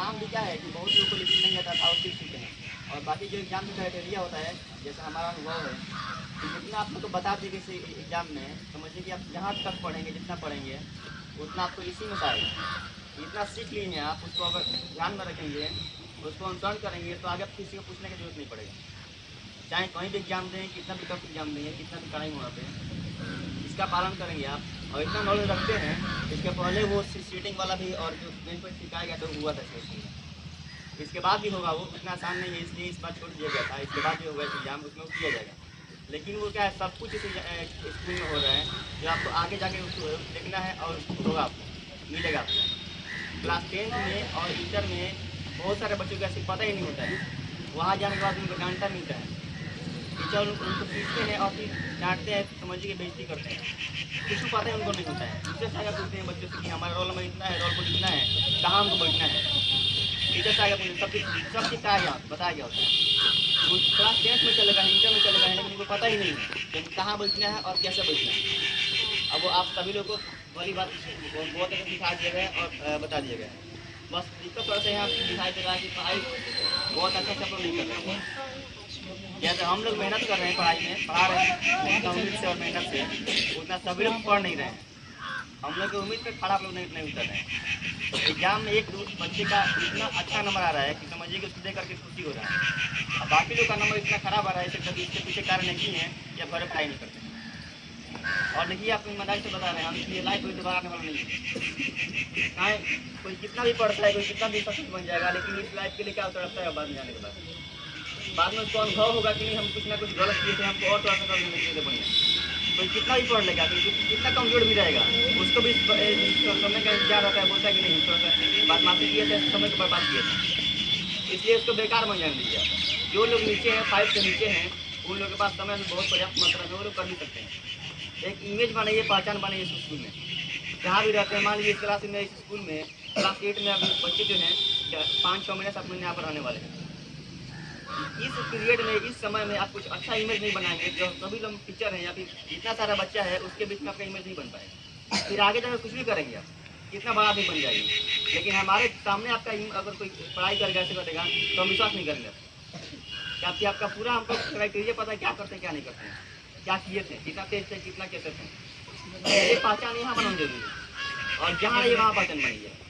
काम भी क्या है कि बहुत लोगों को लिखने नहीं आता था और सीख चुके हैं। और बाकी जो एग्जाम का क्राइटेरिया होता है, जैसे हमारा अनुभव है कि जितना आप लोग को बता दें किसी एग्जाम में, समझिए कि आप जहाँ तक पढ़ेंगे, जितना पढ़ेंगे उतना आपको इसी में आएगा। इतना सीख लिए हैं आप, उसको अगर ध्यान में रखेंगे, उसको अनुसरण करेंगे, तो आगे किसी को पूछने की जरूरत नहीं पड़ेगा। चाहे कहीं भी एग्जाम दें, कितना भी टफ एग्जाम दें, कितना भी कड़ाई वहाँ पे, इसका पालन करेंगे आप और इतना नॉलेज रखते हैं। इसके पहले वो सीटिंग वाला भी और जो बेंच पर सिखाया गया तो हुआ था सेशन में, इसके बाद भी होगा, वो उतना आसान नहीं है, इसलिए इस बार छोड़ दिया गया था। इसके बाद जो होगा एग्जाम उसमें किया जाएगा। लेकिन वो क्या है, सब कुछ इस स्कूल में हो रहा है जो आपको आगे जाके उसको देखना है और होगा, आपको मिलेगा आपको। क्लास 10 में और इंटर में बहुत सारे बच्चों को ऐसे पता ही नहीं होता है, वहाँ जाने के बाद उनको डांटा मिलता है, टीचर उनको पीटते हैं और फिर डांटते हैं, समझिए बेइज्जती करते हैं, कुछ पता है उनको नहीं होता है। टीचर से आगे पूछते हैं बच्चों से कि हमारा रोल नंबर इतना है, रोल कोड इतना है, कहाँ हमको बैठना है। टीचर से आगे पूछते सब चीज़ बताया गया होता है। वो क्लास 10 में चलेगा, इंटर में चलेगा, लेकिन उनको पता ही नहीं है कि कहाँ बैठना है और कैसे बैठना है। अब वो आप सभी लोग को बड़ी बात बहुत अच्छे सिखा दिया गया और बता दिया गया है। बस दिक्कत थोड़ा सा यहाँ दिखाई दे रहा है कि पढ़ाई बहुत अच्छा से हम लोग नहीं कर रहे हैं। जैसे हम लोग मेहनत कर रहे हैं पढ़ाई में, पढ़ा रहे हैं उतना उम्मीद से और मेहनत से, उतना सभी लोग पढ़ नहीं रहे हैं। हम लोग की उम्मीद पे खड़ा लोग नहीं उतर रहे हैं। एग्जाम में एक बच्चे का इतना अच्छा नंबर आ रहा है कि समझिए कि उसको देख करके खुशी हो रहा है, अब बाकी लोग का नंबर इतना खराब आ रहा है, इसके पीछे कारण एक ही है कि आप घर पढ़ाई नहीं करते। और देखिए आप ईमानदारी से बता रहे हैं, हम इसलिए लाइफ कोई दोबारा आने वाला नहीं है। चाहे कोई कितना भी पढ़ता है, कोई कितना भी सक्सेस बन जाएगा, लेकिन इस लाइफ के लिए क्या उतरता है बाद में जाने के बाद में उसको अनुभव होगा कि नहीं हम कुछ ना कुछ गलत किए थे, हमको और थोड़ा सा कर लेने के बढ़िया। कोई कितना भी पढ़ लेगा, कितना कमजोर भी रहेगा, उसको भी समय का इंतजार रहता है, बोलता है कि नहीं थोड़ा सा बदमाशी किए थे, समय को बर्बाद किए थे, इसलिए उसको बेकार मन जान लीजिए आप। जो लोग नीचे हैं, 5 से नीचे हैं, उन लोगों के पास समय में बहुत पर्याप्त मात्रा में वो लोग कर भी सकते हैं। एक इमेज बनाइए, पहचान बनाइए इस स्कूल में, जहाँ भी रहते हैं। मान लीजिए इस क्लास में, इस स्कूल में क्लास 8 में अभी बच्चे जो हैं 5-6 महीने 7 महीने यहाँ पर रहने वाले हैं। इस पीरियड में, इस समय में आप कुछ अच्छा इमेज नहीं बनाएंगे, जो सभी लोग टीचर हैं या फिर इतना सारा बच्चा है उसके बीच में आपका इमेज नहीं बन पाएगा, फिर आगे जाकर कुछ भी करेंगे आप, कितना बड़ा भी बन जाएगी, लेकिन हमारे सामने आपका अगर कोई पढ़ाई करेगा, ऐसे करेगा तो हम विश्वास नहीं करेंगे क्योंकि आपका पूरा हमको क्राइटेरिया पता है, क्या करते हैं क्या नहीं करते हैं, क्या किए थे, कितना तेज थे, कितना कैसे थे। ये पहचान यहाँ बनाना जरूरी है और जहाँ ये वहाँ पहचान बनी है।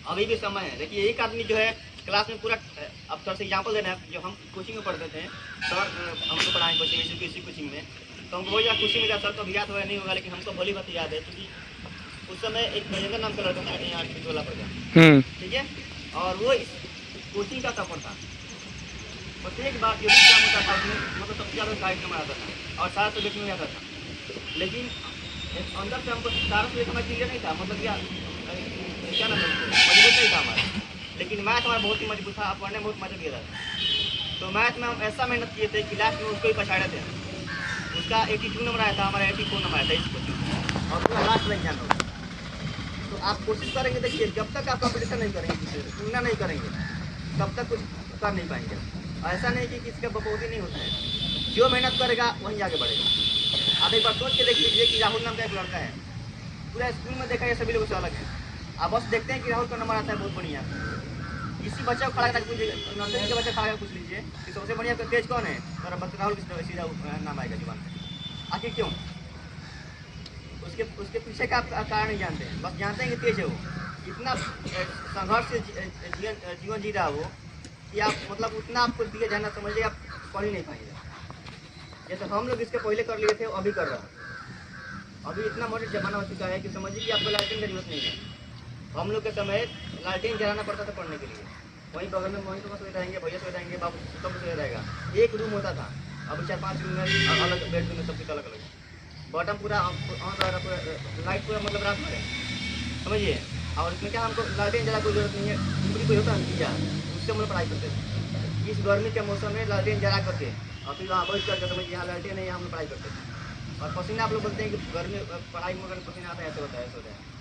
अभी भी समय है। देखिए एक आदमी जो है क्लास में पूरा, अब सर से एग्जाम्पल देना है, जो हम कोचिंग में पढ़ते थे, सर हमको पढ़ाएं कोचिंग में, इसी कोचिंग में, तो हमको वही कोचिंग में सर तो अभी याद होगा नहीं होगा, लेकिन हमको भली बात याद है क्योंकि उस समय एक गजेंद्र नाम का लड़का था यहाँ टोला पर गया, ठीक है, और वो इस कोचिंग का टॉपर था। प्रत्येक बार जो भी एग्जाम होता था उसमें मतलब सबसे ज़्यादा साइड नंबर आता था और सारा सब्जेक्ट में आता था, लेकिन अंदर से हमको सारा सब्जेक्ट हमारा क्लियर नहीं था, मतलब क्या ना मजबूत नहीं था हमारा, लेकिन मैथ हमारा बहुत ही मजबूत था, पढ़ने में बहुत मजा दिया था। तो मैथ में हम ऐसा मेहनत किए थे कि लास्ट में उसको ही पछाड़े थे। उसका 82 नंबर आया था, हमारा 84 नंबर आया था इस कोचिंग, और पूरा लास्ट में एग्जाम होगा। तो आप कोशिश करेंगे, देखिए जब तक आप कॉम्पिटिशन नहीं करेंगे, किसी से तुलना नहीं करेंगे, तब तक कुछ कर नहीं पाएंगे। ऐसा नहीं कि किसी का बकौती नहीं होता है, जो मेहनत करेगा वहीं आगे बढ़ेगा। आप एक बार सोच के देख लीजिए कि राहुल नाम का एक लड़का है, पूरा स्कूल में देखा, ये सभी लोगों से अलग है। आप बस देखते हैं कि राहुल का नंबर आता है बहुत बढ़िया, इसी बच्चा को खड़ा करके पूछ लीजिए, नर्सरी का बच्चा खड़ा करके पूछ लीजिए कि सबसे बढ़िया तेज कौन है, तो राहुल सीधा नाम आएगा जुबान पे। आखिर क्यों? उसके पीछे का कारण नहीं जानते हैं, बस जानते हैं कि तेज है वो, इतना संघर्ष से जीवन जी रहा वो कि आप मतलब उतना आपको दिए जाना, समझिए आप पढ़ ही नहीं पाएंगे। जैसे हम लोग इसके पहले कर लिए थे, अभी कर रहा है। अभी इतना मॉडर्न जमाना हो चुका है कि समझिए कि आपको लाइटिंग की जरूरत नहीं है। हम लोग के समय लालटेन जलाना पड़ता था पढ़ने के लिए, वहीं बगल में वहीं तो सोए रहेंगे, भैया सोए रहेंगे, बाबू सब सोए रहेगा, एक रूम होता था। अब 4-5 रूम में अलग बेडरूम में सब कुछ अलग अलग, बॉटम पूरा ऑन रहेगा, पूरा लाइट पूरा मतलब रात में समझिए। और इसमें क्या हमको लालटेन जला कोई जरूरत नहीं है, ऊपरी कोई होता है किया, उससे हम लोग पढ़ाई करते थे। इस गर्मी के मौसम में लालटेन जला करके और फिर वहाँ बैठ करके समझिए यहाँ लालटेन है, हम लोग पढ़ाई करते थे। और पसीना आप लोग बोलते हैं कि गर्मी पढ़ाई में अगर पसीना आता है, ऐसे होता है, ऐसे होता है।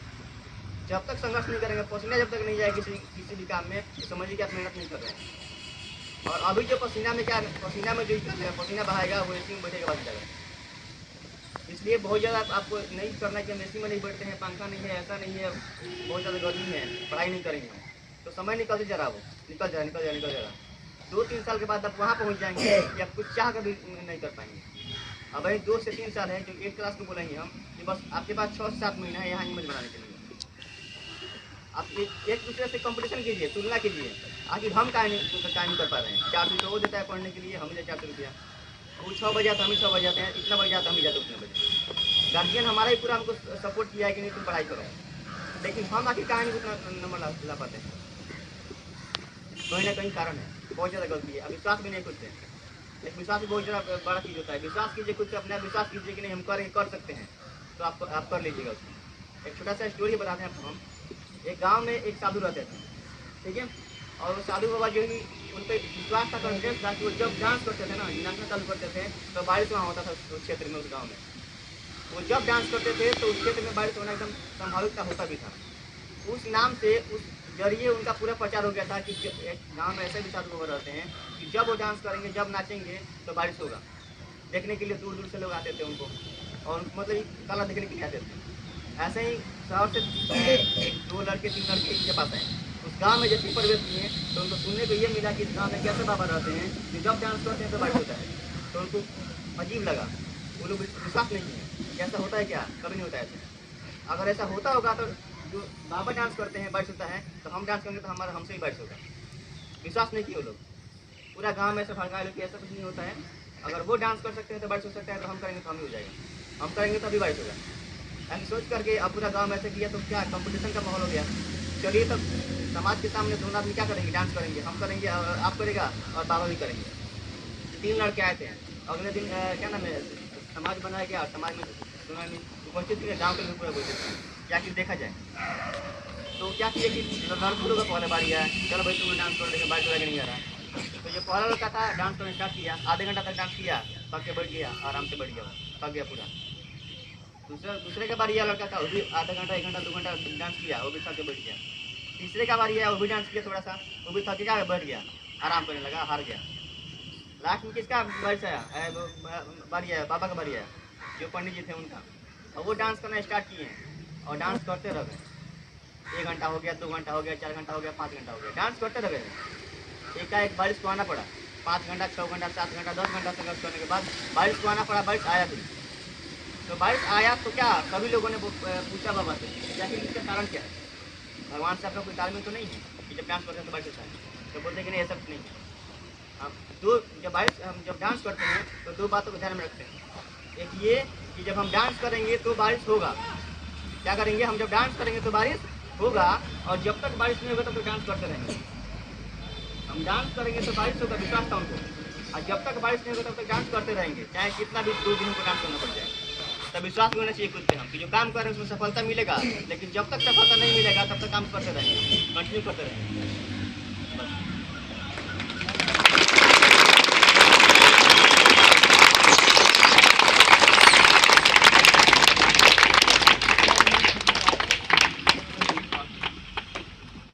जब तक संघर्ष नहीं करेंगे, पसीना जब तक नहीं जाए किसी भी काम में, तो समझिए कि आप मेहनत नहीं कर रहे हैं। और अभी जो पसीना में क्या, पसीना में जो पसीना बहाएगा वो एसी में बैठेगा बाद जाएगा। इसलिए बहुत ज़्यादा आपको नहीं करना कि हम एसी में नहीं बैठते हैं, पंखा नहीं है, ऐसा नहीं है, बहुत ज़्यादा गर्मी है, पढ़ाई नहीं करेंगे हम। तो समय निकल जा रहा, वो निकल जा रहा। 2-3 साल के बाद आप वहाँ पहुँच जाएंगे कि आप कुछ चाह कर भी नहीं कर पाएंगे। अब वही 2 से 3 साल है जो 8 क्लास को बोलेंगे हम कि बस आपके पास 6 से 7 महीना है यहाँ इमेज बनाने के लिए। आप एक दूसरे से कंपटीशन कीजिए, तुलना कीजिए, आखिर हम काहे नहीं कर पा रहे हैं। 400 रुपये वो देता है पढ़ने के लिए, हम ही 400 रुपया, वो 6 बजे आता है, हम ही 6 बजे आते हैं, इतना बजे आता है, हम ही जाते उतने बजे। गार्जियन हमारा ही पूरा हमको सपोर्ट किया है कि नहीं तुम पढ़ाई करो, लेकिन हम आखिर काहे नहीं उतना नंबर ला पाते हैं। कहीं ना कहीं कारण है, बहुत ज़्यादा गलती है। अब विश्वास भी नहीं करते हैं, एक विश्वास भी बहुत ज़्यादा बड़ा चीज़ होता है। विश्वास कीजिए, कुछ अपने विश्वास कीजिए कि नहीं हम कर सकते हैं, तो आप कर लीजिएगा उसमें। एक छोटा सा स्टोरी बताते हैं आपको हम। एक गांव में एक साधु रहते थे, ठीक है, और वो साधु बाबा जो ही उन पर विश्वास था, कॉन्फिडेंस था कि वो जब डांस करते थे ना, नाचना चालू करते थे तो बारिश वहाँ होता था उस क्षेत्र में, उस गाँव में। वो जब डांस करते थे तो उस क्षेत्र में बारिश होना एकदम संभावित होता भी था। उस नाम से, उस जरिए उनका पूरा प्रचार हो गया था कि गाँव में ऐसे भी साधु बाबा रहते हैं कि जब वो डांस करेंगे, जब नाचेंगे तो बारिश होगा। देखने के लिए दूर दूर से लोग आते थे उनको, और मतलब कला देखने के लिए आते थे। ऐसे ही शहर से 2 लड़के 3 लड़के इनके पास आए। उस गांव में जैसे प्रवेश किए तो उनको सुनने को ये मिला कि इस गांव में कैसे बाबा रहते हैं कि जब डांस करते हैं तो बारिश होता है। तो उनको अजीब लगा, वो लोग विश्वास नहीं है कि ऐसा होता है क्या, कभी नहीं होता है ऐसा। अगर ऐसा होता होगा तो जो बाबा डांस करते हैं बारिश होता है, तो हम डांस करेंगे तो हमसे ही बारिश होगा। विश्वास नहीं किए वो लोग, पूरा गाँव में ऐसे भड़काए लोग कि ऐसा कुछ नहीं होता है। अगर वो डांस कर सकते हैं तो बारिश हो सकता है, तो हम करेंगे तो हम ही हो जाएगा, हम करेंगे तो अभी बारिश होगा। ऐसे सोच करके अब पूरा गांव में ऐसे किया तो क्या कंपटीशन का माहौल हो गया। चलिए तब समाज के सामने दोनों आदमी क्या करेंगे, डांस करेंगे, हम करेंगे और आप करेगा और बाबा भी करेंगे। 3 लड़के आए थे। अगले दिन क्या नाम है, समाज बनाया गया और समाज में दोनों आदमी उपस्थित थे, गाँव के लोग पूरा उपस्थित थे। क्या कि देखा जाए तो क्या किया कि लड़कों लोग का पहले बारी आया, चलो भाई तुम्हें डांस कर, लेकिन बारिश वगैरह नहीं आ रहा। तो जो पहला लड़का था डांस करना स्टार्ट किया, आधे घंटा तक डांस किया, थक के बैठ गया, आराम से बैठ गया, थक गया पूरा। दूसरे का बारी आया लड़का था, वो भी आधा घंटा 1 घंटा 2 घंटा डांस किया, वो भी थक के बैठ गया। तीसरे का बारी आया, वो भी डांस किया थोड़ा सा, वो भी थक के बैठ गया, आराम करने लगा, हार गया। लास्ट में किसका बारिश आया, बारी आया, बाबा का बारी आया, जो पंडित जी थे उनका। और वो डांस करना स्टार्ट किए और डांस करते रह गए। 1 घंटा हो गया, 2 घंटा हो गया, 4 घंटा हो गया, 5 घंटा हो गया, डांस करते रह गए। एकाएक बारिश को आना पड़ा, 5 घंटा, 6 घंटा, 7 घंटा, 10 घंटा संघर्ष करने के बाद बारिश को आना पड़ा। बारिश आया भी, तो बारिश आया तो क्या सभी लोगों ने पूछा बाबा से क्या कि इसका कारण क्या है, भगवान से आपका कोई तालमेल तो नहीं है कि जब डांस करते हैं तो बारिश होता है। तो बोलते कि नहीं, ऐसा कुछ नहीं है। हम जब डांस करते हैं तो 2 बातों को ध्यान में रखते हैं। एक ये कि जब हम डांस करेंगे तो बारिश होगा, क्या करेंगे, हम जब डांस करेंगे तो बारिश होगा, और जब तक बारिश नहीं होगा तब तक डांस करते रहेंगे। हम डांस करेंगे तो बारिश होगा, विश्वास था उनको, और जब तक बारिश नहीं होगा तब तक डांस करते रहेंगे, चाहे कितना भी 2 दिन को डांस करना पड़ जाए। तब विश्वास भी होना चाहिए खुद पे हम कि जो काम कर रहे हैं उसमें सफलता मिलेगा, लेकिन जब तक सफलता नहीं मिलेगा तब तक काम करते रहेंगे, कंटिन्यू करते रहेंगे बस।